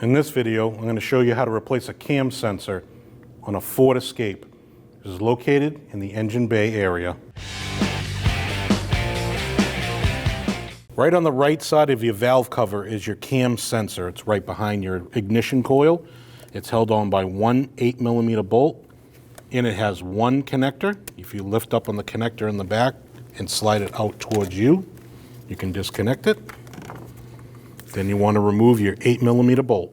In this video, I'm going to show you how to replace a cam sensor on a Ford Escape. It is located in the engine bay area. Right on the right side of your valve cover is your cam sensor. It's right behind your ignition coil. It's held on by one 8mm bolt, and it has one connector. If you lift up on the connector in the back and slide it out towards you, you can disconnect it. Then you want to remove your 8mm bolt.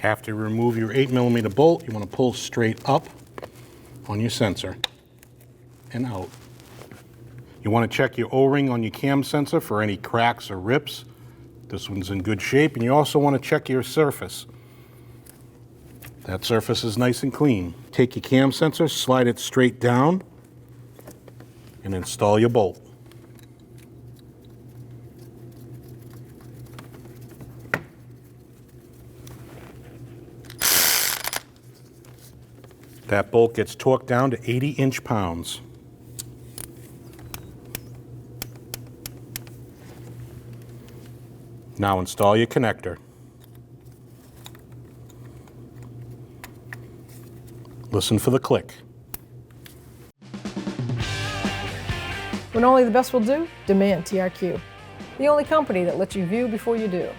After you remove your 8mm bolt, you want to pull straight up on your sensor and out. You want to check your O-ring on your cam sensor for any cracks or rips. This one's in good shape, and you also want to check your surface. That surface is nice and clean. Take your cam sensor, slide it straight down, and install your bolt. That bolt gets torqued down to 80 inch-pounds. Now install your connector. Listen for the click. When only the best will do, demand TRQ. The only company that lets you view before you do.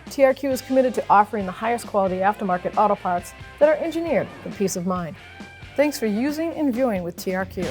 TRQ is committed to offering the highest quality aftermarket auto parts that are engineered for peace of mind. Thanks for using and viewing with TRQ.